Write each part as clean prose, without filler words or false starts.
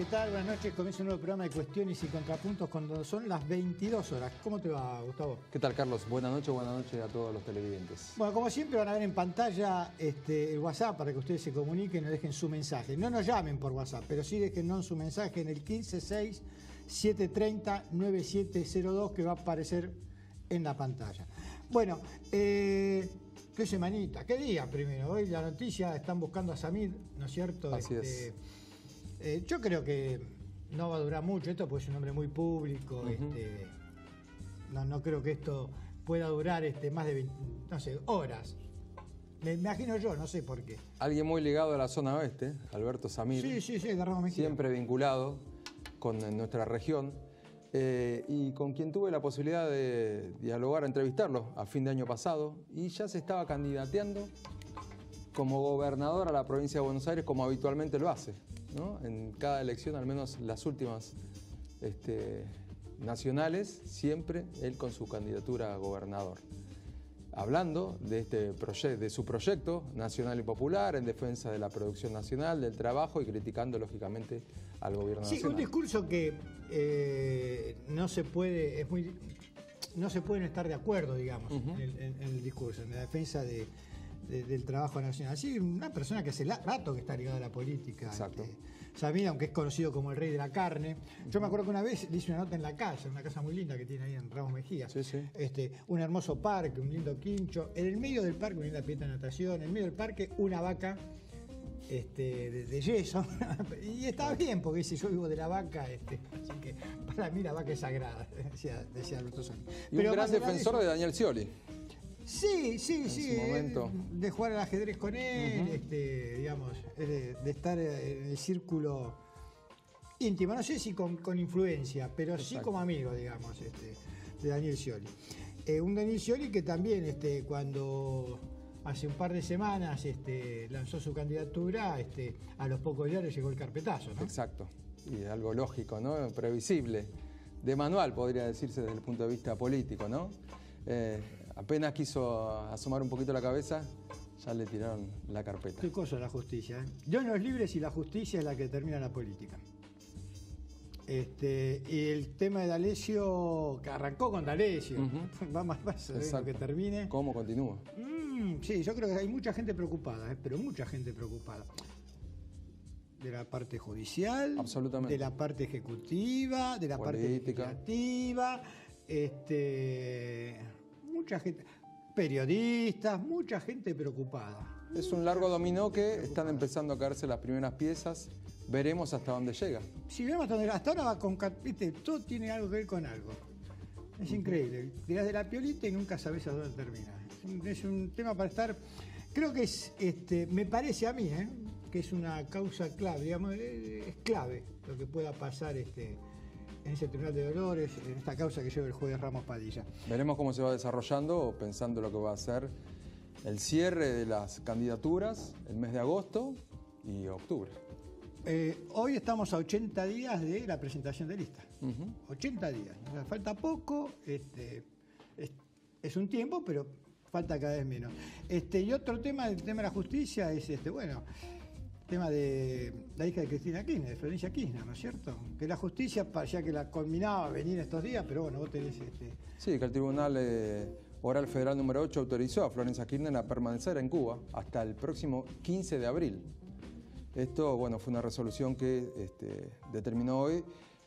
tal? Buenas noches. Comienza un nuevo programa de Cuestiones y Contrapuntos cuando son las 22 horas. ¿Cómo te va, Gustavo? ¿Qué tal, Carlos? Buenas noches a todos los televidentes. Bueno, como siempre van a ver en pantalla el WhatsApp para que ustedes se comuniquen y nos dejen su mensaje. No nos llamen por WhatsApp, pero sí déjennos su mensaje en el 156-730-9702 que va a aparecer en la pantalla. Bueno, ¿qué semanita? ¿Qué día primero? Hoy la noticia, están buscando a Samir, ¿no es cierto? Así es. Yo creo que no va a durar mucho esto porque es un hombre muy público. No creo que esto pueda durar más de 20, no sé, horas. Me imagino yo, no sé por qué. Alguien muy ligado a la zona oeste, Alberto Samir. Sí, de Ramos Mejía. Siempre vinculado con nuestra región y con quien tuve la posibilidad de dialogar, entrevistarlo a fin de año pasado, y ya se estaba candidateando como gobernador a la provincia de Buenos Aires, como habitualmente lo hace, ¿no? En cada elección, al menos las últimas nacionales, siempre él con su candidatura a gobernador. Hablando de de su proyecto nacional y popular en defensa de la producción nacional, del trabajo, y criticando lógicamente al gobierno nacional. Sí, un discurso que no se puede, no se pueden estar de acuerdo, digamos, en el discurso, en la defensa del trabajo nacional. Sí, una persona que hace rato que está ligada a la política. Exacto. Samir, aunque es conocido como el rey de la carne. Yo me acuerdo que una vez le hice una nota en la casa, una casa muy linda que tiene ahí en Ramos Mejía. Sí. Un hermoso parque, un lindo quincho. En el medio del parque una linda pileta de natación. En el medio del parque una vaca de yeso. Y estaba bien, porque dice, yo vivo de la vaca. Así que para mí la vaca es sagrada, decía Alberto Samir. Y un gran defensor de Daniel Scioli. Sí, momento. De jugar al ajedrez con él, digamos, de estar en el círculo íntimo, no sé si con influencia, pero exacto, sí como amigo, digamos, de Daniel Scioli. Un Daniel Scioli que también, cuando hace un par de semanas lanzó su candidatura, a los pocos días le llegó el carpetazo, ¿no? Exacto, y algo lógico, ¿no? Previsible, de manual podría decirse desde el punto de vista político, ¿no? Apenas quiso asomar un poquito la cabeza, ya le tiraron la carpeta. Qué cosa la justicia, ¿eh? Dios nos libre si la justicia es la que determina la política. Y el tema de D'Alessio, que arrancó con D'Alessio, va más lo que termine. ¿Cómo continúa? Sí, yo creo que hay mucha gente preocupada, pero mucha gente preocupada. De la parte judicial, absolutamente, de la parte ejecutiva, de la política, parte legislativa, mucha gente, periodistas, mucha gente preocupada. Es un largo dominó que están empezando a caerse las primeras piezas. Veremos hasta dónde llega. Sí, veremos hasta dónde. Hasta ahora va con, ¿viste? Todo tiene algo que ver con algo. Es increíble. Tirás de la piolita y nunca sabés a dónde termina. Es un tema para estar. Creo que es, me parece a mí, que es una causa clave, digamos, es clave lo que pueda pasar en ese Tribunal de Dolores, en esta causa que lleva el juez Ramos Padilla. Veremos cómo se va desarrollando, pensando lo que va a ser el cierre de las candidaturas el mes de agosto y octubre. Hoy estamos a 80 días de la presentación de lista. 80 días. O sea, falta poco, es un tiempo, pero falta cada vez menos. Y otro tema, el tema de la justicia, es el tema de la hija de Cristina Kirchner, de Florencia Kirchner, ¿no es cierto? Que la justicia parecía que la culminaba a venir estos días, pero bueno, vos tenés Sí, que el Tribunal Oral Federal número 8 autorizó a Florencia Kirchner a permanecer en Cuba hasta el próximo 15 de abril. Esto, bueno, fue una resolución que determinó hoy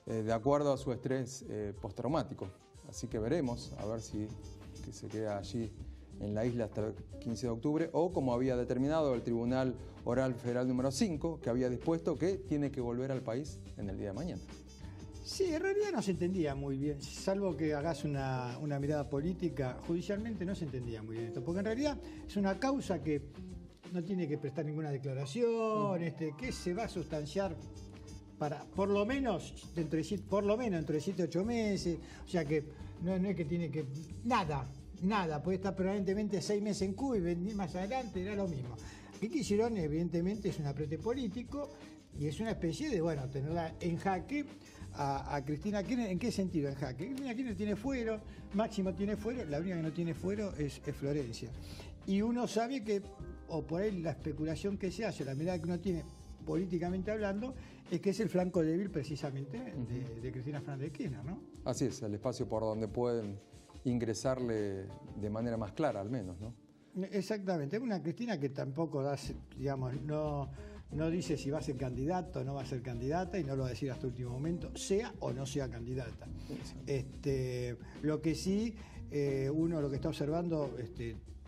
de acuerdo a su estrés postraumático. Así que veremos, a ver si que se queda allí en la isla hasta el 15 de octubre, o como había determinado el Tribunal Oral Federal número 5, que había dispuesto que tiene que volver al país en el día de mañana. Sí, en realidad no se entendía muy bien, salvo que hagas una mirada política, judicialmente no se entendía muy bien esto, porque en realidad es una causa que no tiene que prestar ninguna declaración, que se va a sustanciar para por lo menos entre 7 y 8 meses, o sea que no es que tiene que... Nada, puede estar permanentemente 6 meses en Cuba y venir más adelante, era lo mismo. ¿Qué quisieron? Evidentemente es un apriete político y es una especie de, bueno, tenerla en jaque a Cristina Kirchner. ¿En qué sentido en jaque? Cristina Kirchner tiene fuero, Máximo tiene fuero, la única que no tiene fuero es Florencia. Y uno sabe que, o por ahí la especulación que se hace, la mirada que uno tiene políticamente hablando, es que es el flanco débil precisamente de Cristina Fernández de Kirchner, ¿no? Así es, el espacio por donde pueden ingresarle de manera más clara, al menos, ¿no? Exactamente, es una Cristina que tampoco da, digamos, no dice si va a ser candidata o no va a ser candidata, y no lo va a decir hasta el último momento, sea o no sea candidata. Lo que sí, uno lo que está observando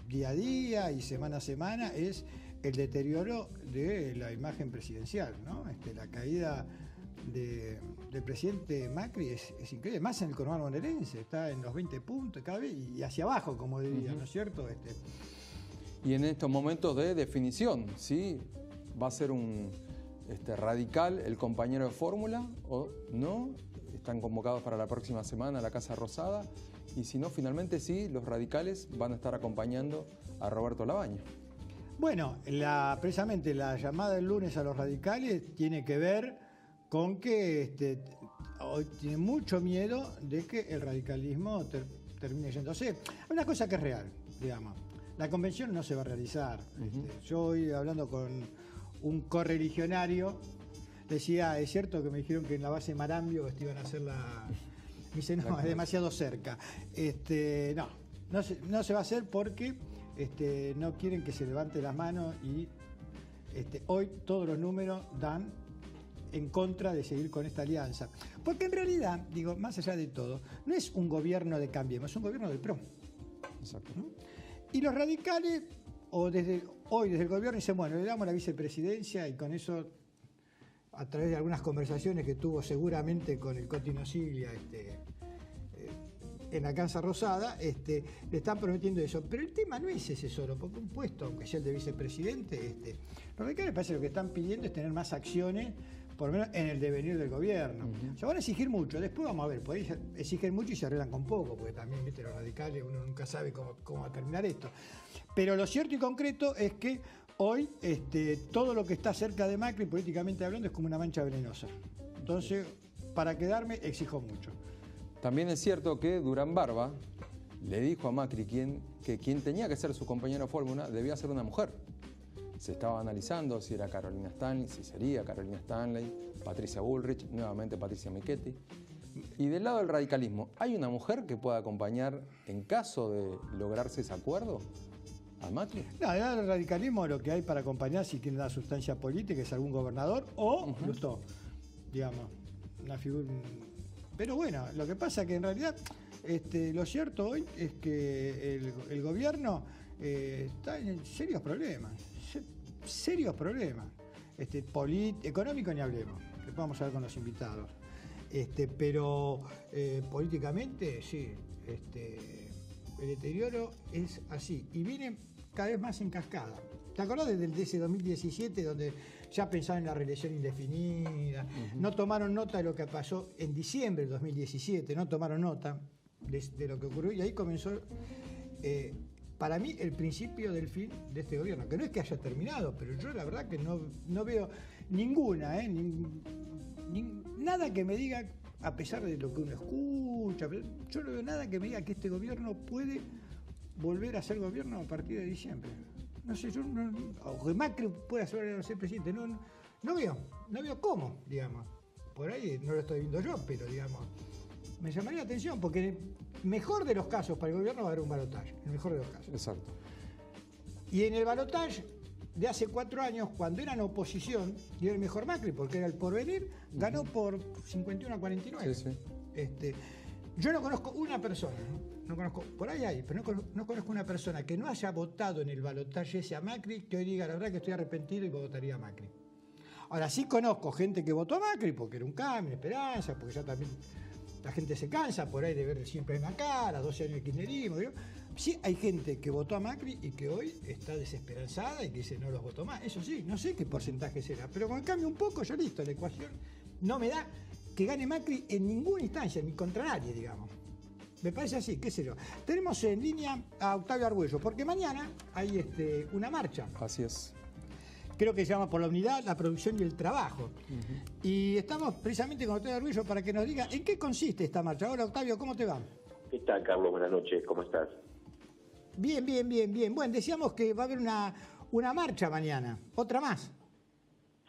día a día y semana a semana es el deterioro de la imagen presidencial, ¿no? La caída del presidente Macri es increíble, más en el conurbano bonaerense, está en los 20 puntos cada vez y hacia abajo, como diría, ¿no es cierto? Y en estos momentos de definición, ¿sí? ¿Va a ser un radical el compañero de fórmula o no? Están convocados para la próxima semana a la Casa Rosada, y si no, finalmente sí, los radicales van a estar acompañando a Roberto Labaña. Bueno, precisamente la llamada del lunes a los radicales tiene que ver con que hoy tiene mucho miedo de que el radicalismo termine yéndose. Hay una cosa que es real, digamos. La convención no se va a realizar. Yo hoy, hablando con un correligionario, decía, es cierto que me dijeron que en la base Marambio iban a hacer la... Me dice, no, es demasiado cerca. No se va a hacer porque no quieren que se levante las manos, y hoy todos los números dan en contra de seguir con esta alianza. Porque en realidad, digo, más allá de todo, no es un gobierno de Cambiemos, es un gobierno del PRO. Exacto. ¿No? Y los radicales, desde el gobierno, dicen, bueno, le damos la vicepresidencia, y con eso, a través de algunas conversaciones que tuvo seguramente con el Coti Nosiglia en la Casa Rosada, le están prometiendo eso. Pero el tema no es ese solo, porque un puesto, aunque sea el de vicepresidente, los radicales parece que lo que están pidiendo es tener más acciones, por lo menos en el devenir del gobierno. Se van a exigir mucho, después vamos a ver, por ahí exigen mucho y se arreglan con poco, porque también, viste, los radicales, uno nunca sabe cómo va a terminar esto. Pero lo cierto y concreto es que hoy todo lo que está cerca de Macri, políticamente hablando, es como una mancha venenosa. Entonces, para quedarme, exijo mucho. También es cierto que Durán Barba le dijo a Macri que quien tenía que ser su compañero de fórmula debía ser una mujer. Se estaba analizando si era Carolina Stanley, si sería Carolina Stanley, Patricia Bullrich, nuevamente Patricia Michetti. Y del lado del radicalismo, ¿hay una mujer que pueda acompañar en caso de lograrse ese acuerdo a Macri? No, del lado del radicalismo lo que hay para acompañar, si tiene una sustancia política, es algún gobernador o Lustó, digamos, una figura. Pero bueno, lo que pasa es que en realidad lo cierto hoy es que el gobierno está en serios problemas. Económico ni hablemos, que podemos hablar con los invitados. Pero políticamente sí, el deterioro es así y viene cada vez más en cascada. ¿Te acordás desde ese 2017 donde ya pensaban en la reelección indefinida? No tomaron nota de lo que pasó en diciembre del 2017, no tomaron nota de lo que ocurrió, y ahí comenzó, para mí, el principio del fin de este gobierno, que no es que haya terminado, pero yo la verdad que no veo ninguna, nada que me diga, a pesar de lo que uno escucha, yo no veo nada que me diga que este gobierno puede volver a ser gobierno a partir de diciembre. No sé, o que Macri pueda ser presidente, no veo cómo, digamos. Por ahí no lo estoy viendo yo, pero digamos, me llamaría la atención, porque en el mejor de los casos para el gobierno va a haber un balotaje, en el mejor de los casos. Exacto. Y en el balotaje de hace 4 años, cuando eran oposición, y era el mejor Macri, porque era el Porvenir, ganó por 51 a 49. Sí. Yo no conozco una persona, no conozco, por ahí hay, pero no conozco una persona que no haya votado en el balotaje ese a Macri, que hoy diga, la verdad que estoy arrepentido y votaría a Macri. Ahora sí conozco gente que votó a Macri porque era un cambio, una esperanza, porque ya también la gente se cansa por ahí de ver siempre en la cara, 12 años de kirchnerismo. ¿Digo? Sí hay gente que votó a Macri y que hoy está desesperanzada y que dice no los voto más. Eso sí, no sé qué porcentaje será, pero con el cambio un poco, ya listo, la ecuación no me da que gane Macri en ninguna instancia, ni contra nadie, digamos. Me parece así, qué sé yo. Tenemos en línea a Octavio Argüello, porque mañana hay una marcha. Así es. Creo que se llama Por la Unidad, la Producción y el Trabajo. Y estamos precisamente con Octavio Argüello para que nos diga en qué consiste esta marcha. Hola Octavio, ¿cómo te va? ¿Qué tal, Carlos? Buenas noches, ¿cómo estás? Bien. Bueno, decíamos que va a haber una marcha mañana, otra más.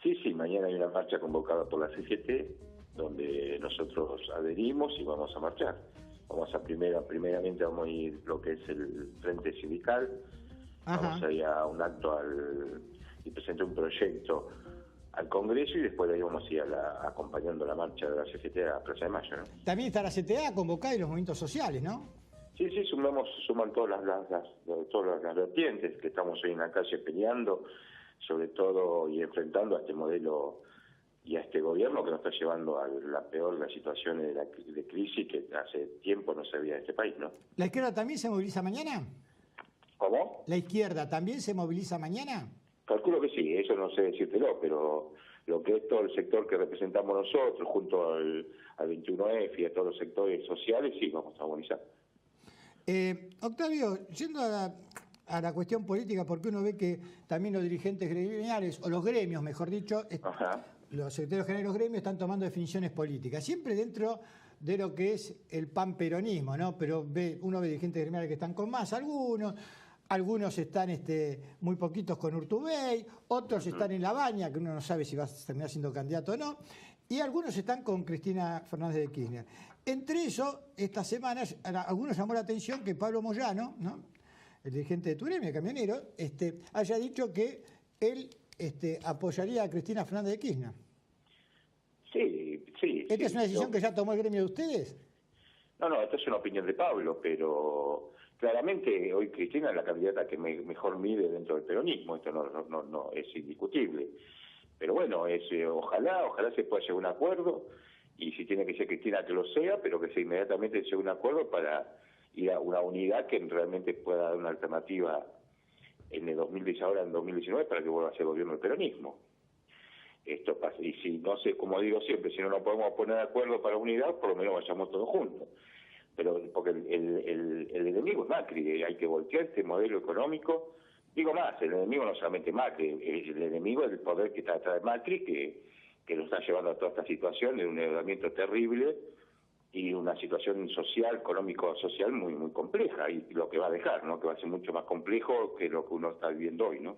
Sí, sí, mañana hay una marcha convocada por la CGT, donde nosotros adherimos y vamos a marchar. Primeramente vamos a ir lo que es el Frente Sindical, vamos a ir a un acto y presentar un proyecto al Congreso y después de ahí vamos a ir acompañando la marcha de la CGT a Plaza de Mayo, ¿no? También está la CTA convocada y los movimientos sociales, ¿no? Sí, sí, suman todas las vertientes que estamos hoy en la calle peleando, sobre todo y enfrentando a este modelo y a este gobierno que nos está llevando a la peor de las situaciones de crisis que hace tiempo no se veía en este país, ¿no? ¿La izquierda también se moviliza mañana? ¿Cómo? ¿La izquierda también se moviliza mañana? Calculo que sí, eso no sé decírtelo, pero lo que es todo el sector que representamos nosotros, junto al 21F y a todos los sectores sociales, sí, vamos a movilizar. Octavio, yendo a la cuestión política, porque uno ve que también los dirigentes gremiales, o los gremios, mejor dicho, los secretarios generales de los gremios están tomando definiciones políticas, siempre dentro de lo que es el panperonismo, ¿no? Pero uno ve dirigentes gremiales que están con más, algunos están muy poquitos con Urtubey, otros están en La Baña, que uno no sabe si va a terminar siendo candidato o no, y algunos están con Cristina Fernández de Kirchner. Entre eso, estas semanas, a algunos llamó la atención que Pablo Moyano, ¿no?, el dirigente de tu gremio, el camionero, haya dicho que él apoyaría a Cristina Fernández de Kirchner. Sí. ¿Esta es una decisión que ya tomó el gremio de ustedes? No, esta es una opinión de Pablo, pero claramente hoy Cristina es la candidata que mejor mide dentro del peronismo, esto no es indiscutible. Pero bueno, ojalá se pueda llegar a un acuerdo, y si tiene que ser Cristina que lo sea, pero que se inmediatamente llegue a un acuerdo para ir a una unidad que realmente pueda dar una alternativa en el 2010, ahora en 2019, para que vuelva a ser gobierno del peronismo. Esto pasa, y si no sé, como digo siempre, si no nos podemos poner de acuerdo para unidad, por lo menos vayamos todos juntos. Pero porque el enemigo es Macri, hay que voltear este modelo económico. Digo más, el enemigo no solamente Macri, el enemigo es el poder que está detrás de Macri, que nos está llevando a toda esta situación de un endeudamiento terrible y una situación social, económico-social muy muy compleja, y lo que va a dejar, ¿no?, que va a ser mucho más complejo que lo que uno está viviendo hoy, ¿no?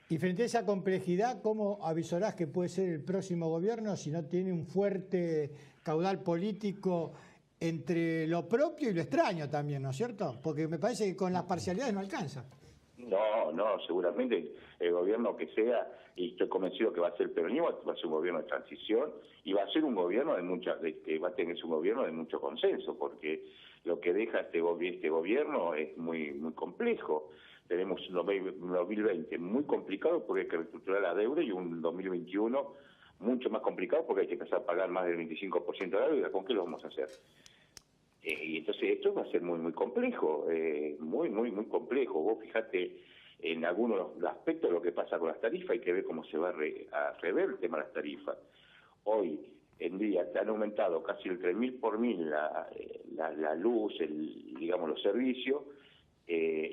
Y frente a esa complejidad, ¿cómo avisorás que puede ser el próximo gobierno si no tiene un fuerte caudal político entre lo propio y lo extraño también, ¿no es cierto? Porque me parece que con las parcialidades no alcanza. No, seguramente el gobierno que sea, y estoy convencido que va a ser el peronismo, va a ser un gobierno de transición, y va a ser un gobierno que va a tener un gobierno de mucho consenso, porque lo que deja este gobierno es muy muy complejo. Tenemos un 2020 muy complicado porque hay que reestructurar la deuda, y un 2021 mucho más complicado porque hay que empezar a pagar más del 25% de la deuda. ¿Con qué lo vamos a hacer? Y entonces esto va a ser muy muy complejo, muy complejo. Vos fijate en algunos aspectos de lo que pasa con las tarifas, hay que ver cómo se va a rever el tema de las tarifas. Hoy en día te han aumentado casi el 3.000 por mil la luz, digamos los servicios,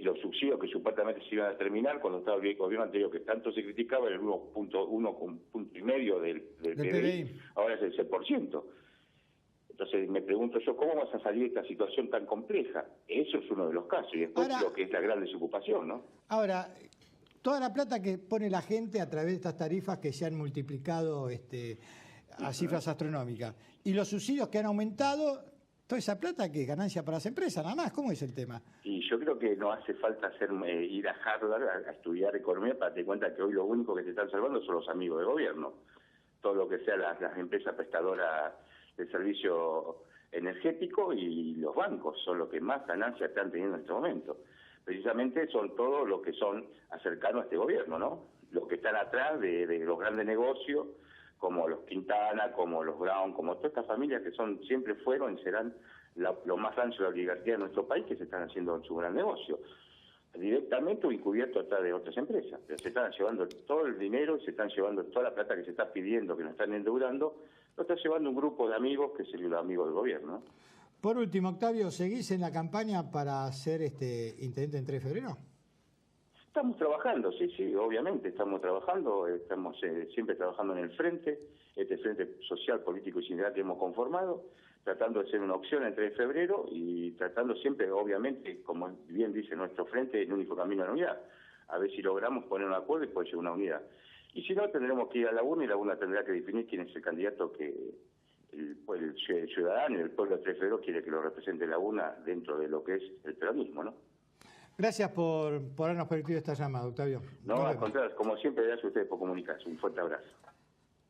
los subsidios que supuestamente se iban a terminar cuando estaba el gobierno anterior, que tanto se criticaba, el 1,5% del PBI, ahora es el 6%. Entonces me pregunto yo, ¿cómo vas a salir de esta situación tan compleja? Eso es uno de los casos, y después ahora, lo que es la gran desocupación, ¿no? Ahora, toda la plata que pone la gente a través de estas tarifas que se han multiplicado a cifras astronómicas, y los subsidios que han aumentado, toda esa plata que es ganancia para las empresas, nada más. ¿Cómo es el tema? Y yo creo que no hace falta ir a Harvard a estudiar economía para darte cuenta que hoy lo único que te están salvando son los amigos del gobierno. Todo lo que sea las empresas prestadoras de servicio energético y los bancos son los que más ganancias están teniendo en este momento. Precisamente son todos los que son cercanos a este gobierno, ¿no? Los que están atrás de los grandes negocios, como los Quintana, como los Brown, como todas estas familias que siempre fueron y serán lo más ancho de la oligarquía de nuestro país, que se están haciendo su gran negocio, directamente o encubierto atrás de otras empresas. Pero se están llevando todo el dinero y se están llevando toda la plata que se está pidiendo, que nos están endeudando, lo está llevando un grupo de amigos que son los amigos del gobierno. Por último, Octavio, ¿seguís en la campaña para ser intendente en 3 de febrero? Estamos trabajando, sí, obviamente estamos trabajando, estamos siempre trabajando en el frente, este frente social, político y sindical que hemos conformado, tratando de ser una opción el 3 de febrero y tratando siempre, obviamente, como bien dice nuestro frente, el único camino a la unidad. A ver si logramos poner un acuerdo y poder llegar a una unidad. Y si no, tendremos que ir a la urna y la urna tendrá que definir quién es el candidato que el ciudadano y el pueblo de 3 de febrero quiere que lo represente la urna dentro de lo que es el peronismo, ¿no? Gracias por habernos permitido esta llamada, Octavio. No, al contrario, como siempre, gracias a ustedes por comunicarse. Un fuerte abrazo.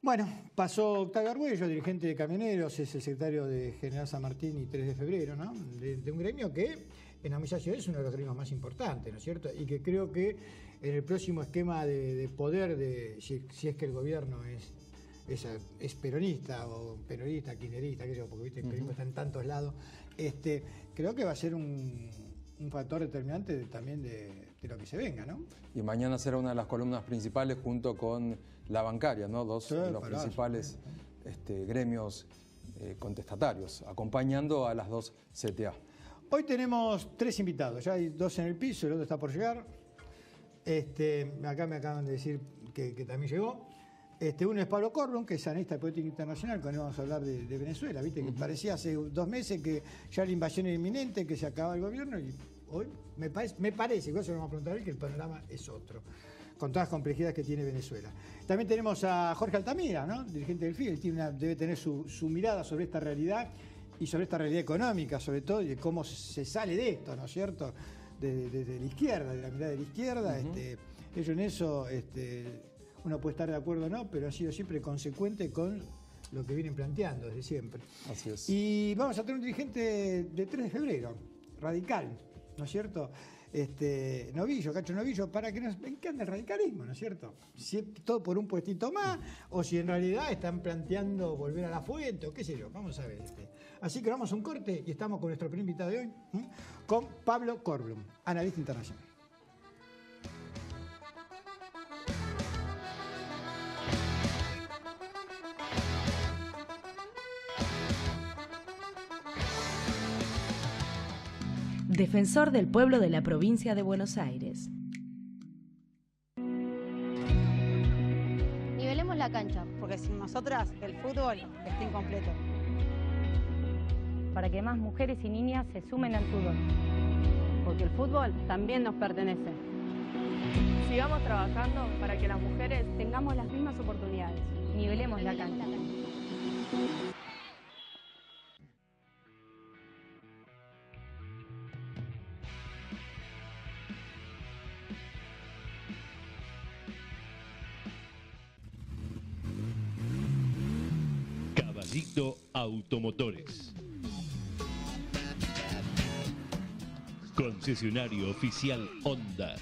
Bueno, pasó Octavio Argüello, dirigente de Camioneros, es el secretario de General San Martín y 3 de febrero, ¿no? De un gremio que en la Milla Ciudad es uno de los gremios más importantes, ¿no es cierto? Y que creo que en el próximo esquema de poder, si es que el gobierno es peronista o peronista, kirchnerista, qué sé yo, porque viste, el peronismo está en tantos lados, creo que va a ser un factor determinante también de lo que se venga, ¿no? Y mañana será una de las columnas principales junto con la bancaria, ¿no? Dos de los principales gremios contestatarios, acompañando a las dos CTA. Hoy tenemos 3 invitados, ya hay 2 en el piso, el otro está por llegar. Acá me acaban de decir que también llegó. Uno es Pablo Corblum, que es analista de política internacional, con él vamos a hablar de Venezuela, ¿viste? Que parecía hace 2 meses que ya la invasión era inminente, que se acababa el gobierno, y hoy me parece, igual se lo vamos a preguntar hoy, que el panorama es otro, con todas las complejidades que tiene Venezuela. También tenemos a Jorge Altamira, ¿no? Dirigente del FI, debe tener su mirada sobre esta realidad y sobre esta realidad económica, sobre todo, y de cómo se sale de esto, ¿no es cierto? Desde la izquierda, de la mirada de la izquierda. Ellos en eso, uno puede estar de acuerdo o no, pero ha sido siempre consecuente con lo que vienen planteando desde siempre. Así es. Y vamos a tener un dirigente de 3 de febrero, radical, ¿no es cierto? Novillo, Cacho Novillo, para que nos encanta el radicalismo, ¿no es cierto? Si es todo por un puestito más, o si en realidad están planteando volver a la fuente, o qué sé yo, vamos a ver. Así que vamos a un corte y estamos con nuestro primer invitado de hoy, con Pablo Corblum, analista internacional. Defensor del pueblo de la provincia de Buenos Aires. Nivelemos la cancha. Porque sin nosotras el fútbol está incompleto. Para que más mujeres y niñas se sumen al fútbol. Porque el fútbol también nos pertenece. Sigamos trabajando para que las mujeres tengamos las mismas oportunidades. Nivelemos la cancha. Caballito Automotores. Concesionario oficial Honda.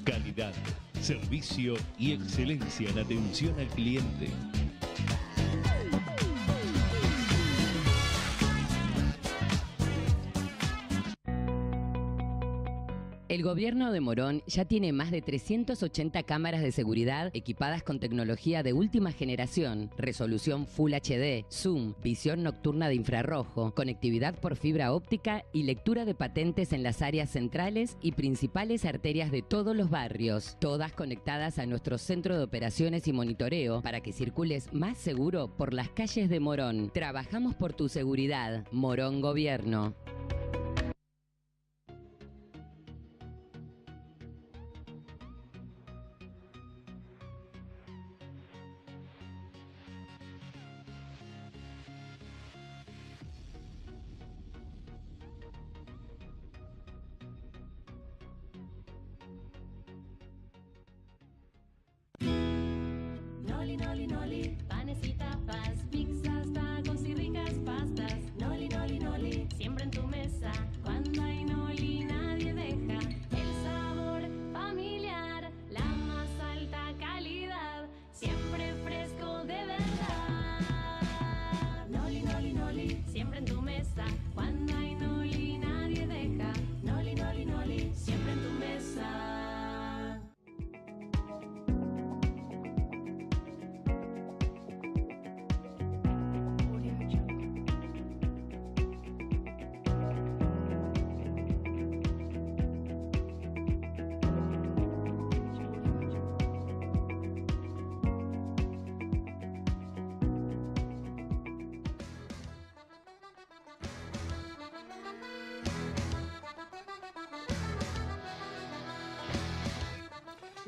Calidad, servicio y excelencia en atención al cliente. El gobierno de Morón ya tiene más de 380 cámaras de seguridad equipadas con tecnología de última generación, resolución Full HD, zoom, visión nocturna de infrarrojo, conectividad por fibra óptica y lectura de patentes en las áreas centrales y principales arterias de todos los barrios, todas conectadas a nuestro centro de operaciones y monitoreo para que circules más seguro por las calles de Morón. Trabajamos por tu seguridad. Morón Gobierno. Noli, noli, noli, panes y tapas, pizzas, tacos y ricas pastas. Noli, noli, noli, siempre en tu mesa. Cuando hay noli nadie deja el sabor familiar, la más alta calidad, siempre fresco de verdad. Noli, noli, noli, siempre en tu mesa. Cuando hay noli nadie deja. Noli, noli, noli, siempre en tu mesa.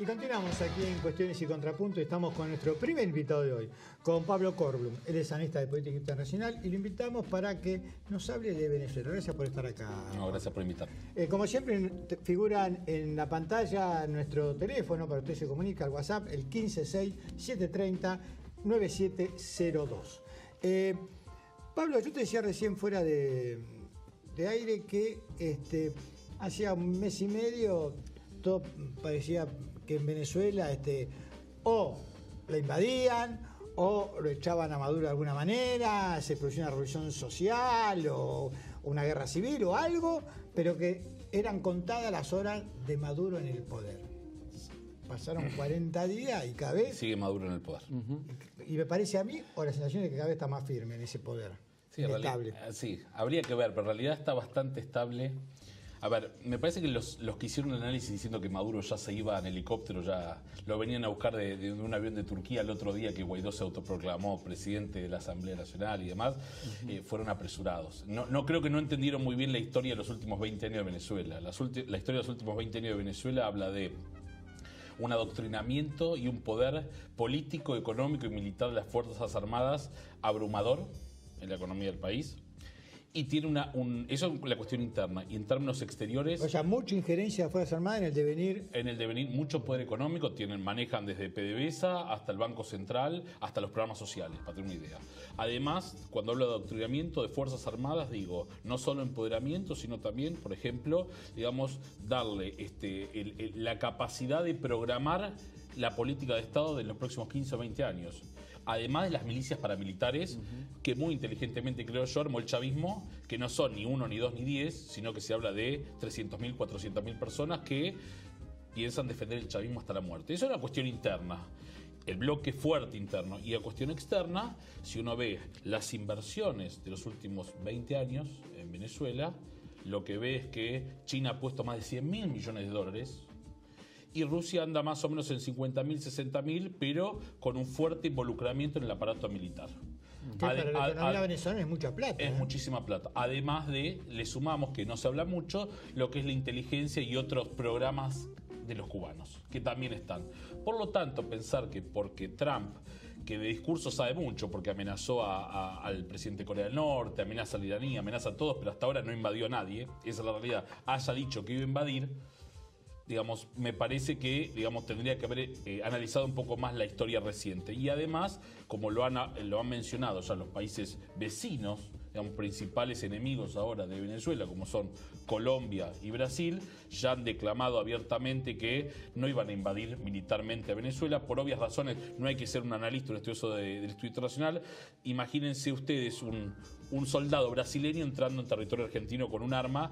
Y continuamos aquí en Cuestiones y Contrapuntos. Estamos con nuestro primer invitado de hoy, con Pablo Korblum. Él es analista de política internacional y lo invitamos para que nos hable de Venezuela. Gracias por estar acá. No, gracias por invitarme. Como siempre, figuran en la pantalla nuestro teléfono para que usted se comunique al WhatsApp, el 156-730-9702. Pablo, yo te decía recién fuera de aire que hacía un mes y medio todo parecía que en Venezuela o la invadían o lo echaban a Maduro de alguna manera, se producía una revolución social o una guerra civil o algo, pero que eran contadas las horas de Maduro en el poder. Pasaron 40 días y cada vez... Sigue Maduro en el poder. Y me parece a mí, o la sensación es que cada vez está más firme en ese poder. Sí, sí, habría que ver, pero en realidad está bastante estable. A ver, me parece que los que hicieron el análisis diciendo que Maduro ya se iba en helicóptero, ya lo venían a buscar de un avión de Turquía el otro día que Guaidó se autoproclamó presidente de la Asamblea Nacional y demás, fueron apresurados. No creo que no entendieron muy bien la historia de los últimos 20 años de Venezuela. La historia de los últimos 20 años de Venezuela habla de un adoctrinamiento y un poder político, económico y militar de las Fuerzas Armadas abrumador en la economía del país. Y tiene eso es la cuestión interna. Y en términos exteriores... O sea, mucha injerencia de Fuerzas Armadas en el devenir... En el devenir, mucho poder económico. Manejan desde PDVSA hasta el Banco Central, hasta los programas sociales, para tener una idea. Además, cuando hablo de adoctrinamiento de Fuerzas Armadas, digo, no solo empoderamiento, sino también, por ejemplo, digamos, darle la capacidad de programar la política de Estado de los próximos 15 o 20 años. Además de las milicias paramilitares, que muy inteligentemente, creo yo, armó el chavismo, que no son ni 1, ni 2, ni 10, sino que se habla de 300.000, 400.000 personas que piensan defender el chavismo hasta la muerte. Eso es una cuestión interna, el bloque fuerte interno. Y a cuestión externa, si uno ve las inversiones de los últimos 20 años en Venezuela, lo que ve es que China ha puesto más de 100.000 millones de dólares, y Rusia anda más o menos en 50.000, 60.000, pero con un fuerte involucramiento en el aparato militar. Para la economía venezolana es mucha plata. Es muchísima plata. Además le sumamos, que no se habla mucho, lo que es la inteligencia y otros programas de los cubanos, que también están. Por lo tanto, pensar que porque Trump, que de discurso sabe mucho, porque amenazó al presidente de Corea del Norte, amenaza a la iraní, amenaza a todos, pero hasta ahora no invadió a nadie, esa es la realidad, haya dicho que iba a invadir, digamos, me parece que, digamos, tendría que haber analizado un poco más la historia reciente. Y además, como lo han mencionado ya los países vecinos, digamos, principales enemigos ahora de Venezuela, como son Colombia y Brasil, ya han declamado abiertamente que no iban a invadir militarmente a Venezuela. Por obvias razones, no hay que ser un analista, un estudioso del estudio internacional. Imagínense ustedes un soldado brasileño entrando en territorio argentino con un arma,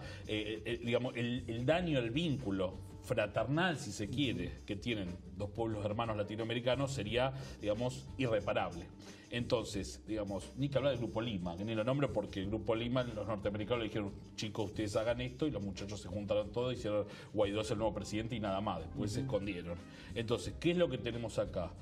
digamos, el daño al vínculo fraternal, si se quiere, que tienen dos pueblos hermanos latinoamericanos sería, digamos, irreparable. Entonces, digamos, ni que hablar del Grupo Lima, que ni lo nombro porque el Grupo Lima, los norteamericanos le dijeron, chicos, ustedes hagan esto, y los muchachos se juntaron todos y hicieron, Guaidó es el nuevo presidente y nada más, después se escondieron. Entonces, ¿qué es lo que tenemos acá?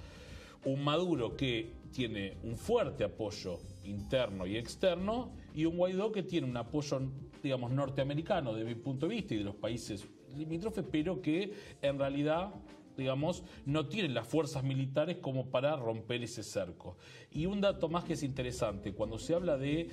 Un Maduro que tiene un fuerte apoyo interno y externo, y un Guaidó que tiene un apoyo, digamos, norteamericano desde mi punto de vista y de los países limítrofes, pero que en realidad, digamos, no tienen las fuerzas militares como para romper ese cerco. Y un dato más que es interesante, cuando se habla de,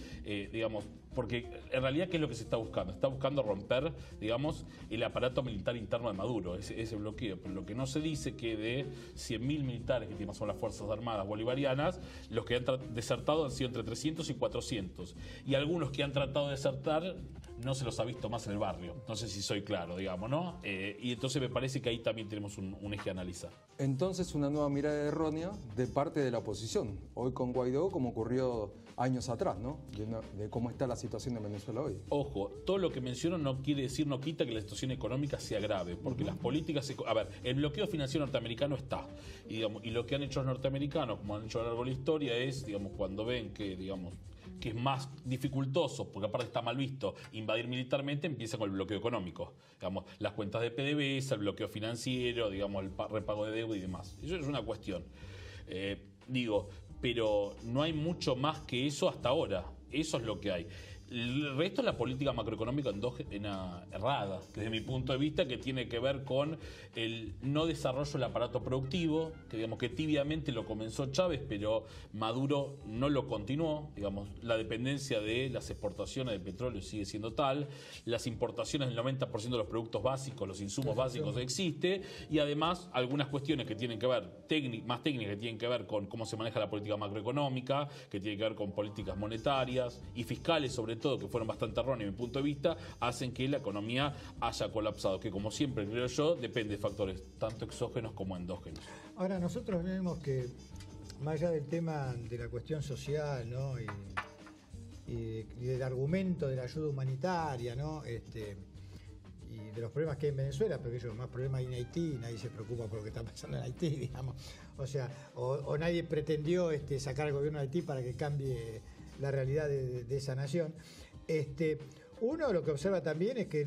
digamos, porque en realidad, ¿qué es lo que se está buscando? Está buscando romper, digamos, el aparato militar interno de Maduro, ese bloqueo. Pero lo que no se dice que de 100.000 militares que tienen son las Fuerzas Armadas bolivarianas, los que han desertado han sido entre 300 y 400. Y algunos que han tratado de desertar no se los ha visto más en el barrio. No sé si soy claro, digamos, ¿no? Y entonces me parece que ahí también tenemos un eje a analizar. Entonces, una nueva mirada errónea de parte de la oposición. Hoy con Guaidó, como ocurrió años atrás, ¿no? De cómo está la situación de Venezuela hoy. Ojo, todo lo que menciono no quiere decir, no quita que la situación económica sea grave, porque las políticas... A ver, el bloqueo financiero norteamericano está. Y, digamos, y lo que han hecho los norteamericanos, como han hecho a lo largo de la historia, es, digamos, cuando ven que, digamos, que es más dificultoso, porque aparte está mal visto, invadir militarmente, empieza con el bloqueo económico. Digamos, las cuentas de PDVSA, el bloqueo financiero, digamos, el repago de deuda y demás. Eso es una cuestión. Pero no hay mucho más que eso hasta ahora. Eso es lo que hay. El resto es la política macroeconómica endógena errada, desde mi punto de vista, que tiene que ver con el no desarrollo del aparato productivo, que digamos que tibiamente lo comenzó Chávez, pero Maduro no lo continuó. Digamos, la dependencia de las exportaciones de petróleo sigue siendo tal, las importaciones del 90% de los productos básicos, los insumos básicos existe, y además algunas cuestiones que tienen que ver, más técnicas, que tienen que ver con cómo se maneja la política macroeconómica, que tienen que ver con políticas monetarias y fiscales, sobre todo, que fueron bastante erróneas en mi punto de vista, hacen que la economía haya colapsado, que como siempre creo yo, depende de factores tanto exógenos como endógenos. Ahora, nosotros vemos que, más allá del tema de la cuestión social, ¿no? y del argumento de la ayuda humanitaria, ¿no? Y de los problemas que hay en Venezuela, porque ellos más problemas hay en Haití, nadie se preocupa por lo que está pasando en Haití, digamos. O sea, o nadie pretendió sacar al gobierno de Haití para que cambie la realidad de esa nación. Uno lo que observa también es que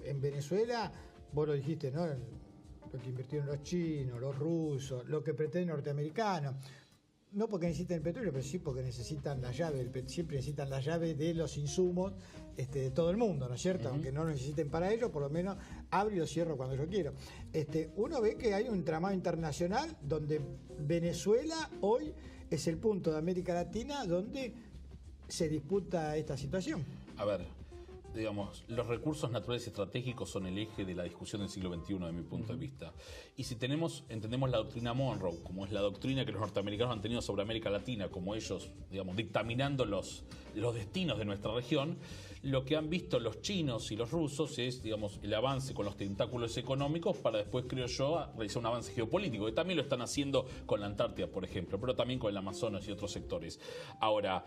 en Venezuela, vos lo dijiste, ¿no? Lo que invirtieron los chinos, los rusos, lo que pretenden los norteamericanos, no porque necesiten el petróleo, pero sí porque necesitan la llave, siempre necesitan la llave de los insumos de todo el mundo, ¿no es cierto? Aunque no lo necesiten para ello, por lo menos abro y lo cierro cuando yo quiero. Uno ve que hay un entramado internacional donde Venezuela hoy es el punto de América Latina donde se disputa esta situación. A ver, digamos, los recursos naturales estratégicos son el eje de la discusión del siglo XXI, de mi punto de vista. Y si entendemos la doctrina Monroe, como es la doctrina que los norteamericanos han tenido sobre América Latina, como ellos, digamos, dictaminando los destinos de nuestra región, lo que han visto los chinos y los rusos es, digamos, el avance con los tentáculos económicos para después, creo yo, realizar un avance geopolítico, que también lo están haciendo con la Antártida, por ejemplo, pero también con el Amazonas y otros sectores. Ahora,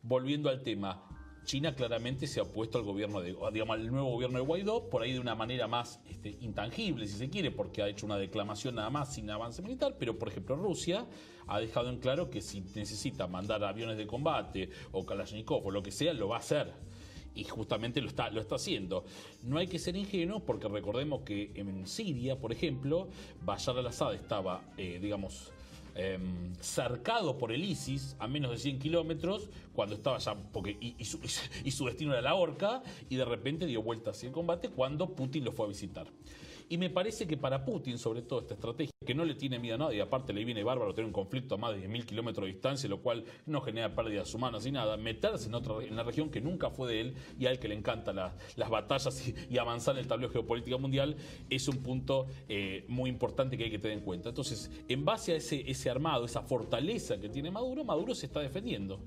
volviendo al tema, China claramente se ha opuesto al gobierno al nuevo gobierno de Guaidó, por ahí de una manera más intangible, si se quiere, porque ha hecho una declamación nada más sin avance militar, pero por ejemplo Rusia ha dejado en claro que si necesita mandar aviones de combate o Kalashnikov o lo que sea, lo va a hacer. Y justamente lo está haciendo. No hay que ser ingenuos porque recordemos que en Siria, por ejemplo, Bashar al-Assad estaba, cercado por el ISIS a menos de 100 kilómetros, cuando estaba ya, y su destino era la horca, y de repente dio vuelta hacia el combate cuando Putin lo fue a visitar. Y me parece que para Putin, sobre todo esta estrategia, que no le tiene miedo a nadie, aparte le viene bárbaro tener un conflicto a más de 10.000 kilómetros de distancia, lo cual no genera pérdidas humanas ni nada, meterse en la región que nunca fue de él y a él que le encantan las batallas y avanzar en el tablero geopolítico mundial, es un punto muy importante que hay que tener en cuenta. Entonces, en base a ese armado, esa fortaleza que tiene Maduro se está defendiendo.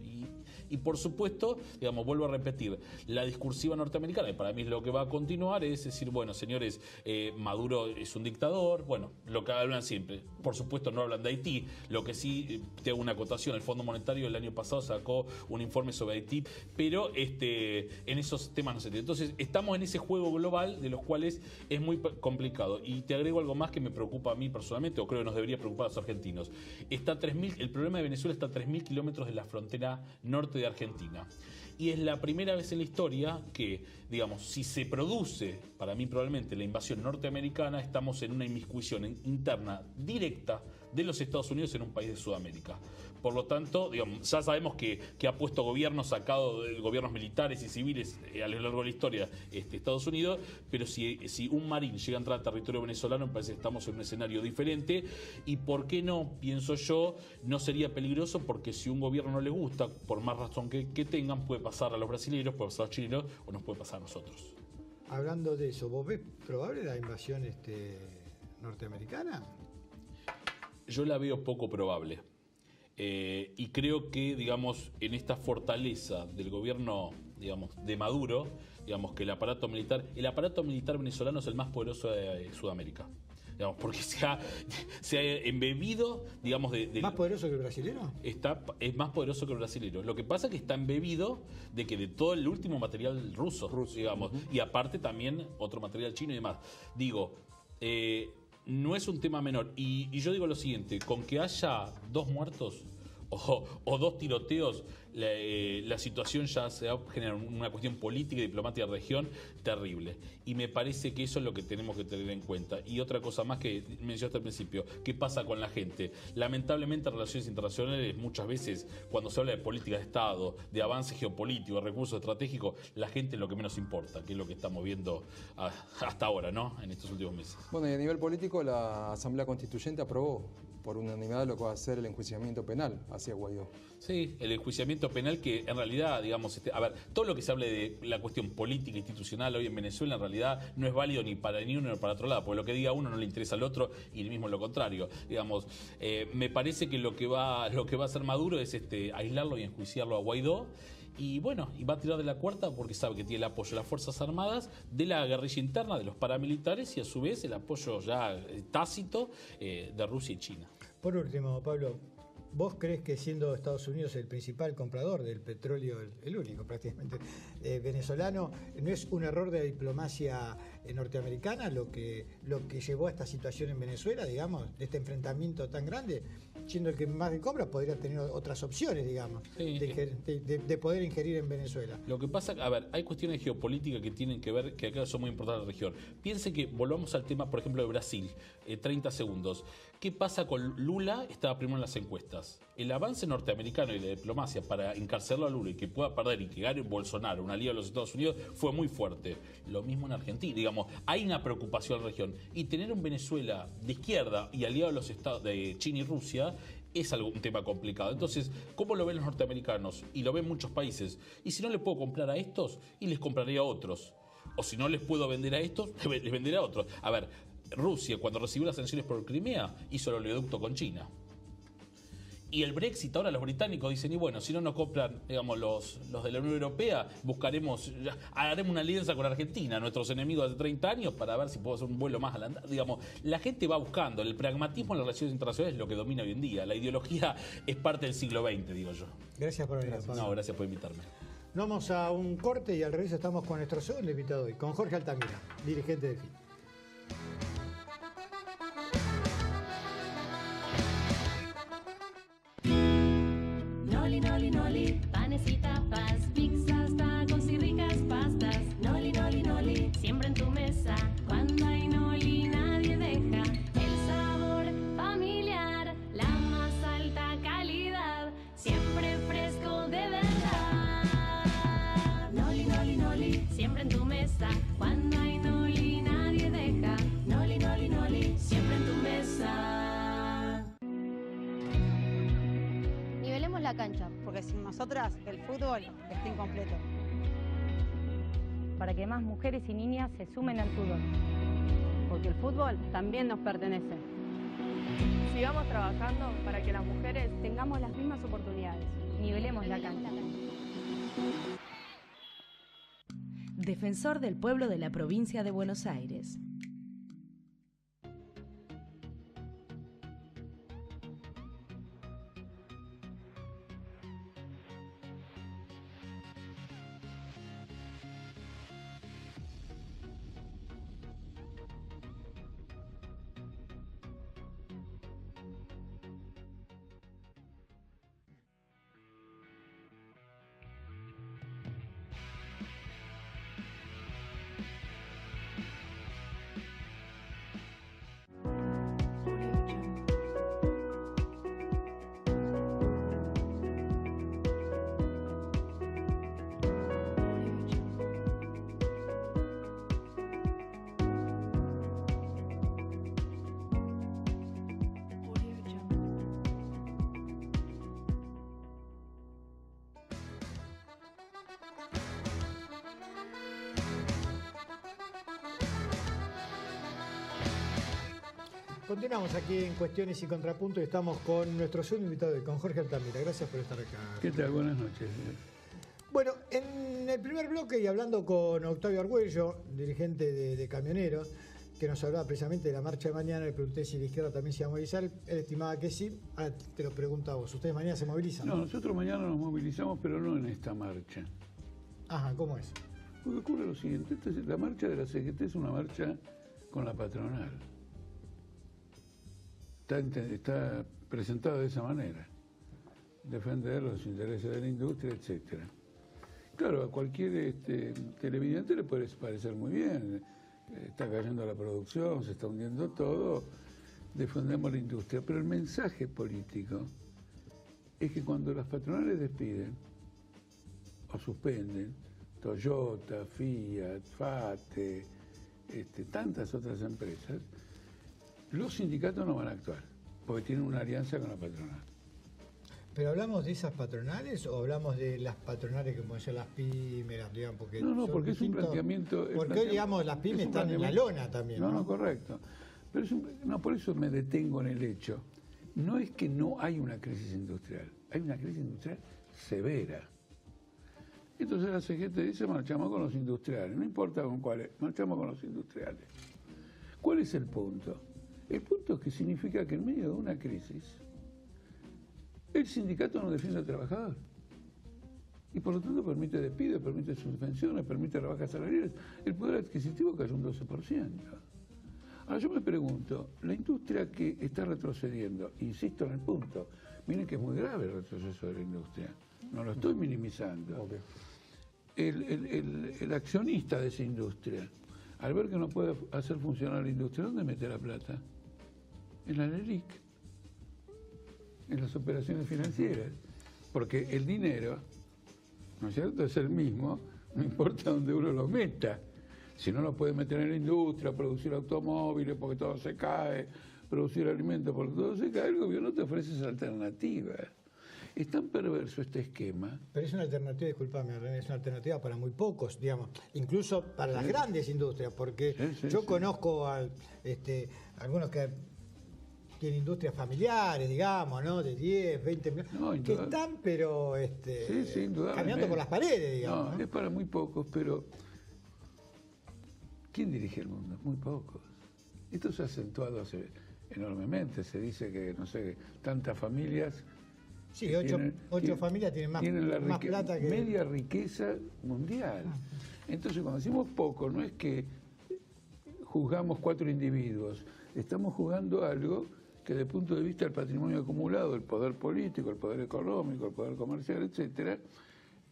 Y por supuesto, digamos, vuelvo a repetir, la discursiva norteamericana, y para mí es lo que va a continuar, es decir, bueno, señores, Maduro es un dictador, bueno, lo que hablan siempre. Por supuesto no hablan de Haití, lo que sí, te hago una acotación, el Fondo Monetario el año pasado sacó un informe sobre Haití, pero en esos temas no se tiene. Entonces, estamos en ese juego global de los cuales es muy complicado. Y te agrego algo más que me preocupa a mí personalmente, o creo que nos debería preocupar a los argentinos. El problema de Venezuela está a 3.000 kilómetros de la frontera norte de Argentina. Y es la primera vez en la historia que, digamos, si se produce, para mí probablemente, la invasión norteamericana, estamos en una inmiscusión interna directa de los Estados Unidos en un país de Sudamérica. Por lo tanto, digamos, ya sabemos que ha puesto gobiernos sacados de gobiernos militares y civiles a lo largo de la historia Estados Unidos, pero si un marín llega a entrar al territorio venezolano, me parece que estamos en un escenario diferente. Y por qué no, pienso yo, no sería peligroso, porque si un gobierno no le gusta, por más razón que tengan, puede pasar a los brasileños, puede pasar a los chilenos o nos puede pasar a nosotros. Hablando de eso, ¿vos ves probable la invasión norteamericana? Yo la veo poco probable. Y creo que, digamos, en esta fortaleza del gobierno, digamos, de Maduro, digamos que el aparato militar venezolano es el más poderoso de Sudamérica. Digamos, porque se ha embebido, digamos, ¿Más poderoso que el brasilero? Es más poderoso que el brasilero. Lo que pasa es que está embebido de todo el último material ruso. Digamos, y aparte también otro material chino y demás. No es un tema menor. Y yo digo lo siguiente, con que haya 2 muertos o 2 tiroteos, la situación ya se va a generar una cuestión política y diplomática de región terrible. Y me parece que eso es lo que tenemos que tener en cuenta. Y otra cosa más que mencionaste al principio, ¿qué pasa con la gente? Lamentablemente en relaciones internacionales muchas veces cuando se habla de política de Estado, de avance geopolítico, de recursos estratégicos, la gente es lo que menos importa, que es lo que estamos viendo hasta ahora, ¿no? En estos últimos meses. Bueno, y a nivel político la Asamblea Constituyente aprobó por unanimidad lo que va a ser el enjuiciamiento penal hacia Guaidó. Sí, el enjuiciamiento penal que en realidad, digamos, a ver, todo lo que se hable de la cuestión política institucional hoy en Venezuela en realidad no es válido ni para ni uno ni para otro lado, porque lo que diga uno no le interesa al otro y el mismo lo contrario. Digamos, me parece que lo que va a hacer Maduro es aislarlo y enjuiciarlo a Guaidó. Y bueno, y va a tirar de la cuerda porque sabe que tiene el apoyo de las Fuerzas Armadas, de la guerrilla interna, de los paramilitares y a su vez el apoyo ya tácito de Rusia y China. Por último, Pablo, ¿vos crees que siendo Estados Unidos el principal comprador del petróleo, el único prácticamente venezolano, no es un error de diplomacia norteamericana lo que llevó a esta situación en Venezuela, digamos, de este enfrentamiento tan grande? Siendo el que más le compra, podría tener otras opciones, digamos, sí, de poder ingerir en Venezuela. Lo que pasa, a ver, hay cuestiones geopolíticas que tienen que ver, que acá son muy importantes en la región. Piense que, volvamos al tema, por ejemplo, de Brasil, 30 segundos. ¿Qué pasa con Lula? Estaba primero en las encuestas. El avance norteamericano y la diplomacia para encarcelarlo a Lula y que pueda perder y que gane Bolsonaro, un aliado de los Estados Unidos, fue muy fuerte. Lo mismo en Argentina. Digamos, hay una preocupación en la región. Y tener un Venezuela de izquierda y aliado de los estados de China y Rusia es un tema complicado. Entonces, ¿cómo lo ven los norteamericanos? Y lo ven muchos países. Y si no le puedo comprar a estos, y les compraré a otros. O si no les puedo vender a estos, les venderé a otros. A ver, Rusia, cuando recibió las sanciones por Crimea, hizo el oleoducto con China. Y el Brexit, ahora los británicos dicen, y bueno, si no nos compran, digamos, los de la Unión Europea, haremos una alianza con Argentina, nuestros enemigos de hace 30 años, para ver si puedo hacer un vuelo más al andar. Digamos, la gente va buscando, el pragmatismo en las relaciones internacionales es lo que domina hoy en día. La ideología es parte del siglo XX, digo yo. Gracias por venir. No, gracias por invitarme. Nos vamos a un corte y al regreso estamos con nuestro segundo invitado hoy, con Jorge Altamira, dirigente de FIT. Noli, noli, noli, panes y tapas, pizzas, tacos y ricas pastas. Noli, noli, noli, siempre en tu mesa. Cuando hay noli nadie deja el sabor familiar, la más alta calidad, siempre fresco de verdad. Noli, noli, noli, siempre en tu mesa. Cuando hay noli nadie deja. Noli, noli, noli, siempre en tu mesa. La cancha, porque sin nosotras el fútbol está incompleto. Para que más mujeres y niñas se sumen al fútbol. Porque el fútbol también nos pertenece. Sigamos trabajando para que las mujeres tengamos las mismas oportunidades. Nivelemos la cancha. Defensor del pueblo de la provincia de Buenos Aires. Continuamos aquí en Cuestiones y Contrapuntos y estamos con nuestro segundo invitado, con Jorge Altamira. Gracias por estar acá. ¿Qué tal? Buenas noches. Bueno, en el primer bloque y hablando con Octavio Argüello, dirigente de camioneros, que nos hablaba precisamente de la marcha de mañana, le pregunté si la izquierda también se iba a movilizar, él estimaba que sí. Ahora te lo pregunto a vos, ¿ustedes mañana se movilizan? No, nosotros mañana nos movilizamos, pero no en esta marcha. Ajá, ¿cómo es? Porque ocurre lo siguiente, la marcha de la CGT es una marcha con la patronal. Está presentada de esa manera. defender los intereses de la industria, etcétera. Claro, a cualquier televidente le puede parecer muy bien, está cayendo la producción, se está hundiendo todo, defendemos la industria, pero el mensaje político es que cuando las patronales despiden o suspenden, Toyota, Fiat, FATE, tantas otras empresas, los sindicatos no van a actuar, porque tienen una alianza con la patronal. ¿Pero hablamos de esas patronales o hablamos de las patronales que pueden ser las pymes, digamos? Porque no, porque es un planteamiento... Porque hoy, digamos, las pymes están en la lona también, ¿no? No, correcto. Pero por eso me detengo en el hecho. No es que no hay una crisis industrial, hay una crisis industrial severa. Entonces la CGT dice, marchamos con los industriales, no importa con cuáles, marchamos con los industriales. ¿Cuál es el punto? El punto es que significa que en medio de una crisis, el sindicato no defiende al trabajador. Y por lo tanto permite despidos, permite suspensiones, permite rebajas salariales. El poder adquisitivo cayó un 12%. Ahora yo me pregunto, la industria que está retrocediendo, insisto en el punto, miren que es muy grave el retroceso de la industria, no lo estoy minimizando. Okay. El accionista de esa industria, al ver que no puede hacer funcionar la industria, ¿dónde mete la plata? En la LELIC, en las operaciones financieras, porque el dinero, ¿no es cierto?, es el mismo, no importa dónde uno lo meta. Si no lo puede meter en la industria, producir automóviles porque todo se cae, producir alimentos porque todo se cae, el gobierno te ofrece esa alternativa. Es tan perverso este esquema. Pero es una alternativa, discúlpame, René, es una alternativa para muy pocos, digamos, incluso para las grandes industrias, porque yo conozco a algunos que tienen industrias familiares, digamos, ¿no? De 10, 20 millones, que están, pero caminando por las paredes, digamos. No, es para muy pocos, pero ¿quién dirige el mundo? Muy pocos. Esto se ha acentuado enormemente. Se dice que, no sé, tantas familias... Sí, ocho familias tienen más plata que... media riqueza mundial. Entonces, cuando decimos poco, no es que juzgamos 4 individuos. Estamos juzgando algo que desde el punto de vista del patrimonio acumulado, el poder político, el poder económico, el poder comercial, etcétera,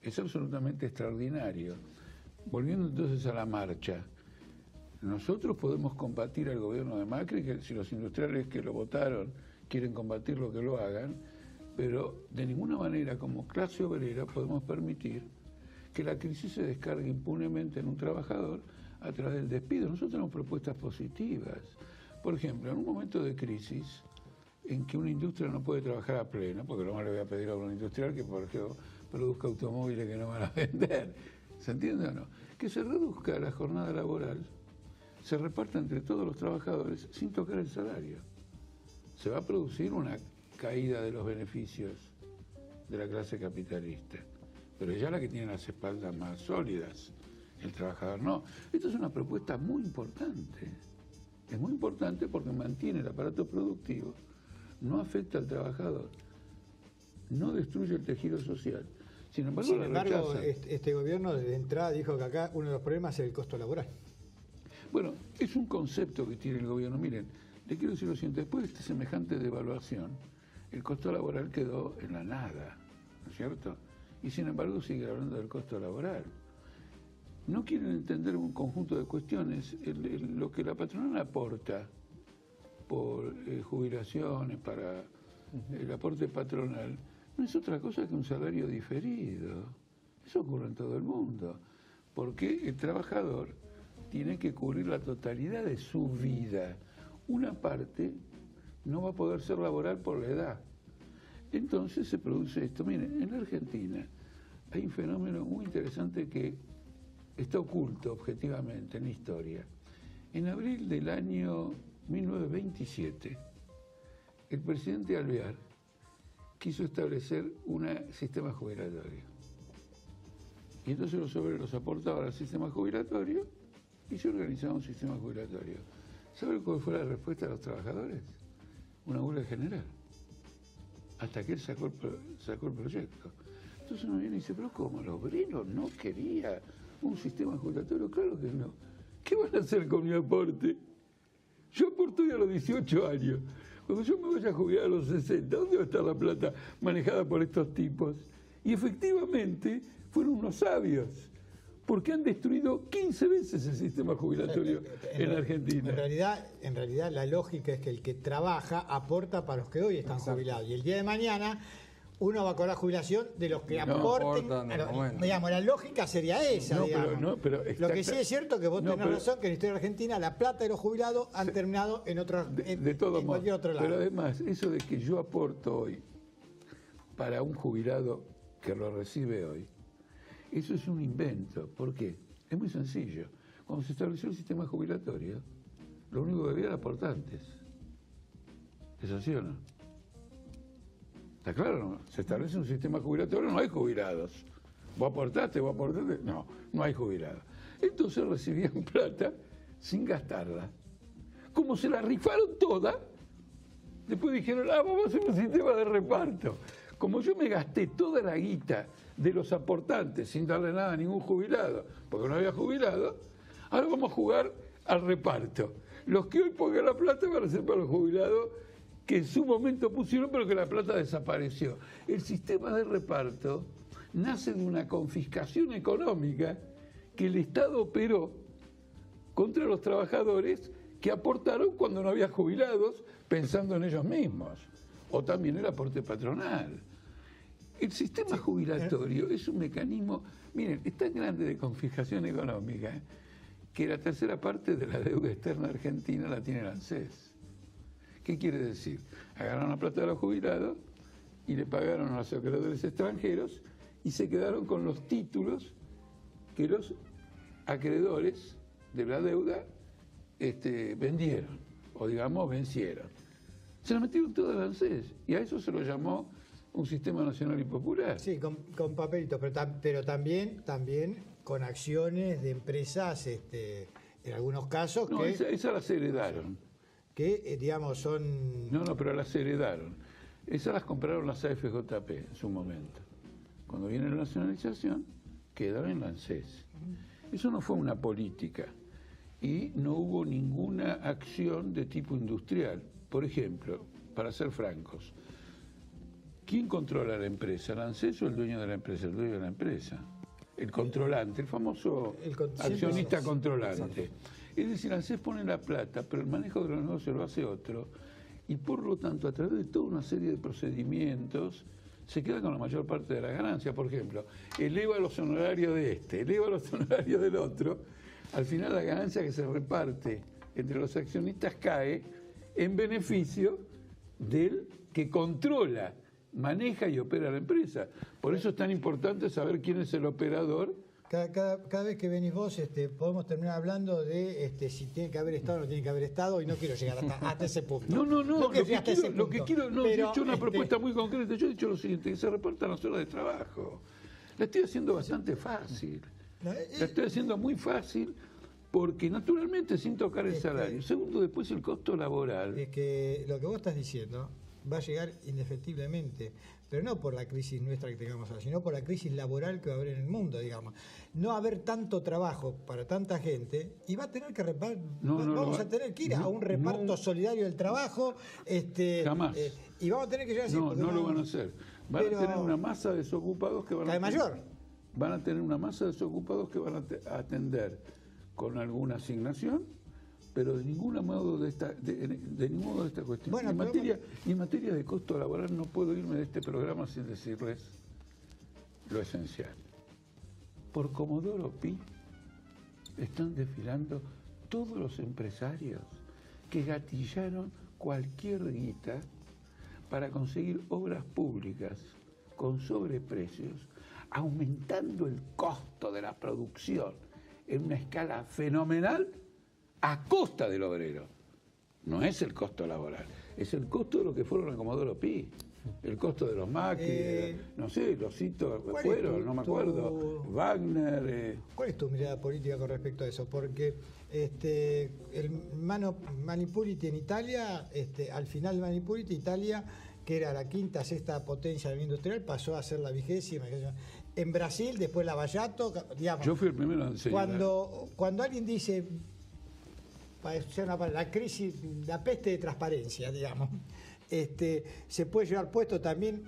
es absolutamente extraordinario. Volviendo entonces a la marcha, nosotros podemos combatir al gobierno de Macri, que si los industriales que lo votaron quieren combatirlo, que lo hagan, pero de ninguna manera como clase obrera podemos permitir que la crisis se descargue impunemente en un trabajador a través del despido. Nosotros tenemos propuestas positivas. Por ejemplo, en un momento de crisis en que una industria no puede trabajar a pleno, porque no le voy a pedir a un industrial que, por ejemplo, produzca automóviles que no van a vender, ¿se entiende o no? Que se reduzca la jornada laboral, se reparta entre todos los trabajadores sin tocar el salario. Se va a producir una caída de los beneficios de la clase capitalista, pero ella es la que tiene las espaldas más sólidas, el trabajador no. Esto es una propuesta muy importante. Es muy importante porque mantiene el aparato productivo, no afecta al trabajador, no destruye el tejido social. Sin embargo, este gobierno de entrada dijo que acá uno de los problemas es el costo laboral. Bueno, es un concepto que tiene el gobierno. Miren, le quiero decir lo siguiente, después de esta semejante devaluación, el costo laboral quedó en la nada, ¿no es cierto? Y sin embargo sigue hablando del costo laboral. No quieren entender un conjunto de cuestiones. Lo que la patronal aporta por jubilaciones, para el aporte patronal, no es otra cosa que un salario diferido. Eso ocurre en todo el mundo. Porque el trabajador tiene que cubrir la totalidad de su vida. Una parte no va a poder ser laboral por la edad. Entonces se produce esto. Miren, en la Argentina hay un fenómeno muy interesante que está oculto objetivamente en la historia. En abril del año 1927, el presidente Alvear quiso establecer un sistema jubilatorio. Y entonces los obreros aportaban al sistema jubilatorio y se organizaba un sistema jubilatorio. ¿Sabe cuál fue la respuesta de los trabajadores? Una huelga general. Hasta que él sacó el proyecto. Entonces uno viene y dice, pero ¿cómo? ¿El obrero no quería un sistema jubilatorio? Claro que no. ¿Qué van a hacer con mi aporte? Yo aporto ya a los 18 años. cuando yo me vaya a jubilar a los 60, ¿dónde va a estar la plata manejada por estos tipos? Y efectivamente fueron unos sabios, porque han destruido 15 veces el sistema jubilatorio en Argentina. En realidad la lógica es que el que trabaja aporta para los que hoy están jubilados. Y el día de mañana uno va a cobrar jubilación de los que aporten. Digamos, la lógica sería esa, digamos. Lo que sí es cierto que vos tenés razón, que en la historia argentina la plata de los jubilados han terminado en otros, en cualquier otro lado. Pero además, eso de que yo aporto hoy para un jubilado que lo recibe hoy, eso es un invento. ¿Por qué? Es muy sencillo. Cuando se estableció el sistema jubilatorio, lo único que había era aportantes. ¿Es así o no? ¿Está claro? ¿No? Se establece un sistema jubilatorio, no hay jubilados. ¿Vos aportaste? No hay jubilados. Entonces recibían plata sin gastarla. Como se la rifaron toda, después dijeron, vamos a hacer un sistema de reparto. Como yo me gasté toda la guita de los aportantes sin darle nada a ningún jubilado, porque no había jubilado, ahora vamos a jugar al reparto. Los que hoy pongan la plata van a ser para los jubilados que en su momento pusieron, pero que la plata desapareció. El sistema de reparto nace de una confiscación económica que el Estado operó contra los trabajadores que aportaron cuando no había jubilados, pensando en ellos mismos, o también el aporte patronal. El sistema jubilatorio es un mecanismo, miren, es tan grande de confiscación económica que la tercera parte de la deuda externa argentina la tiene el ANSES. ¿Qué quiere decir? Agarraron la plata de los jubilados y le pagaron a los acreedores extranjeros y se quedaron con los títulos que los acreedores de la deuda vendieron, o digamos vencieron. Se la metieron todo al ANSES y a eso se lo llamó un sistema nacional y popular. Sí, con papelitos, pero también con acciones de empresas, en algunos casos. No, esas las heredaron. Que, digamos, son... No, pero las heredaron. Esas las compraron las AFJP en su momento. Cuando viene la nacionalización, quedaron en la ANSES. Eso no fue una política. Y no hubo ninguna acción de tipo industrial. Por ejemplo, para ser francos, ¿quién controla la empresa? ¿El ANSES o el dueño de la empresa? El dueño de la empresa. El controlante, el famoso accionista controlante. Es decir, ANSES pone la plata, pero el manejo de los negocios lo hace otro, y por lo tanto, a través de toda una serie de procedimientos, se queda con la mayor parte de la ganancia. Por ejemplo, eleva los honorarios de eleva los honorarios del otro, al final la ganancia que se reparte entre los accionistas cae en beneficio del que controla, maneja y opera la empresa. Por eso es tan importante saber quién es el operador. Cada vez que venís vos, podemos terminar hablando de si tiene que haber estado o no tiene que haber estado, y no quiero llegar hasta ese punto. No, lo que quiero, he hecho una propuesta muy concreta. Yo he dicho lo siguiente, que se repartan las horas de trabajo. La estoy haciendo bastante fácil. La estoy haciendo muy fácil porque naturalmente sin tocar el salario. Segundo, después el costo laboral. Es que lo que vos estás diciendo va a llegar indefectiblemente, pero no por la crisis nuestra que tengamos ahora, sino por la crisis laboral que va a haber en el mundo, digamos. No va a haber tanto trabajo para tanta gente y va a tener que vamos a tener que ir a un reparto solidario del trabajo. Jamás. Y vamos a tener que llegar así. No lo van a hacer. Van a tener una masa de desocupados que van a mayor. Van a tener una masa de desocupados que van a atender con alguna asignación, pero de ningún modo de esta cuestión. Bueno, en materia de costo laboral no puedo irme de este programa sin decirles lo esencial. Por Comodoro Pi están desfilando todos los empresarios que gatillaron cualquier guita para conseguir obras públicas con sobreprecios, aumentando el costo de la producción en una escala fenomenal a costa del obrero. No es el costo laboral, es el costo de lo que fueron a Comodoro Pi. El costo de los Macri, no sé, los hitos fueron, no me acuerdo, Wagner. ¿Cuál es tu mirada política con respecto a eso? Porque el Manipuliti en Italia, al final Manipuliti, Italia, que era la quinta, sexta potencia del industrial, pasó a ser la 20ª. En Brasil, después Lavallato, digamos. Yo fui el primero en enseñar. Cuando alguien dice, la crisis, la peste de transparencia, digamos. Se puede llevar puesto también,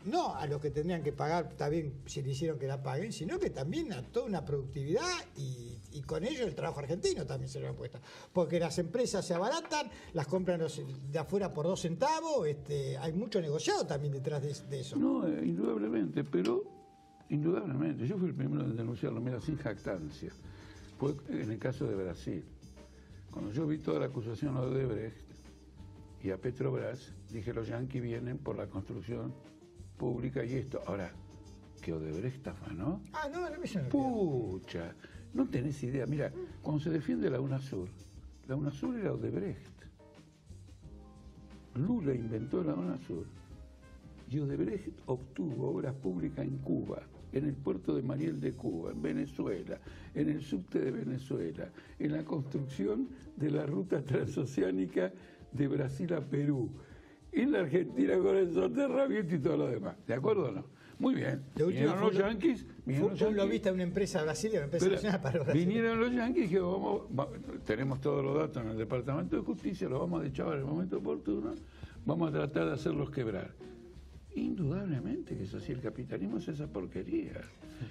no a los que tendrían que pagar, también si le hicieron que la paguen, sino que también a toda una productividad y con ello el trabajo argentino también se lo han puesto. Porque las empresas se abaratan, las compran de afuera por 2 centavos, hay mucho negociado también detrás de eso. No, indudablemente, pero indudablemente. Yo fui el primero en denunciarlo, mira, sin jactancia. Fue en el caso de Brasil. Cuando yo vi toda la acusación a Odebrecht y a Petrobras, dije, los yanquis vienen por la construcción pública y esto. Ahora, que Odebrecht afanó. No, no. Pucha, no tenés idea. Mira, cuando se defiende la UNASUR era Odebrecht. Lula inventó la UNASUR y Odebrecht obtuvo obras públicas en Cuba, en el puerto de Mariel de Cuba, en Venezuela, en el subte de Venezuela, en la construcción de la ruta transoceánica de Brasil a Perú, en la Argentina con el soterramiento y todo lo demás. ¿De acuerdo o no? Muy bien. Vinieron los yanquis. Fue un lobista de una empresa brasileña, una empresa nacional para Brasil. Vinieron los yanquis y dijeron, tenemos todos los datos en el Departamento de Justicia, los vamos a deschar en el momento oportuno, vamos a tratar de hacerlos quebrar. Indudablemente que eso sí, el capitalismo es esa porquería.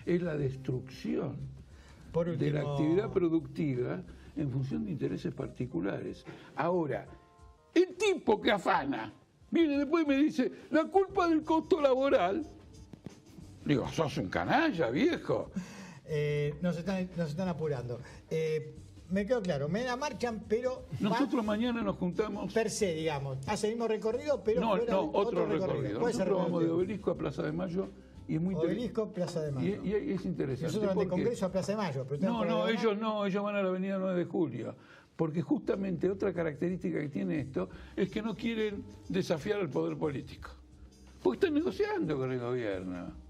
Es la destrucción de la actividad productiva en función de intereses particulares. Ahora, el tipo que afana viene después y me dice, la culpa del costo laboral. Digo, sos un canalla, viejo. Nos están apurando. Me quedó claro, me la marchan, pero... Nosotros mañana nos juntamos... Per se, digamos. Hace el mismo recorrido, pero otro recorrido. Nosotros vamos de Obelisco a Plaza de Mayo y es muy Obelisco, Plaza de Mayo. Y es interesante. Nosotros vamos de Congreso a Plaza de Mayo. Pero ellos van a la avenida 9 de Julio. Porque justamente otra característica que tiene esto es que no quieren desafiar al poder político. Porque están negociando con el gobierno.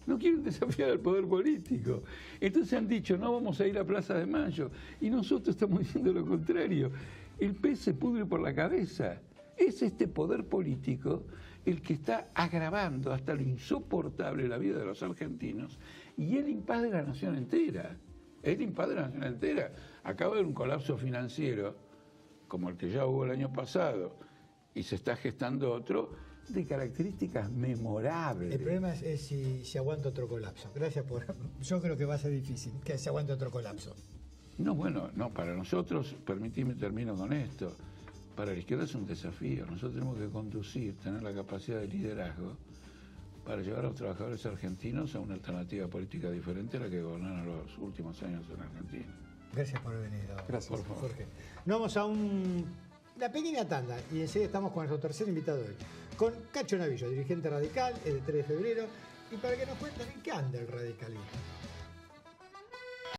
No quieren desafiar al poder político. Entonces han dicho, no vamos a ir a Plaza de Mayo. Y nosotros estamos diciendo lo contrario. El pez se pudre por la cabeza. Es este poder político el que está agravando hasta lo insoportable la vida de los argentinos. Y el impas de la nación entera. El impas de la nación entera. Acaba de haber un colapso financiero, como el que ya hubo el año pasado, y se está gestando otro, de características memorables. El problema es si se aguanta otro colapso. Gracias por... Yo creo que va a ser difícil que se aguante otro colapso. No, para nosotros, permitime termino con esto, para la izquierda es un desafío. Nosotros tenemos que conducir, tener la capacidad de liderazgo para llevar a los trabajadores argentinos a una alternativa política diferente a la que gobernaron los últimos años en Argentina. Gracias por haber venido. Gracias, por favor, Jorge. Nos vamos a una pequeña tanda y enseguida estamos con nuestro tercer invitado de hoy, con Cacho Navillo, dirigente radical, el de 3 de febrero, y para que nos cuenten en qué anda el radicalismo.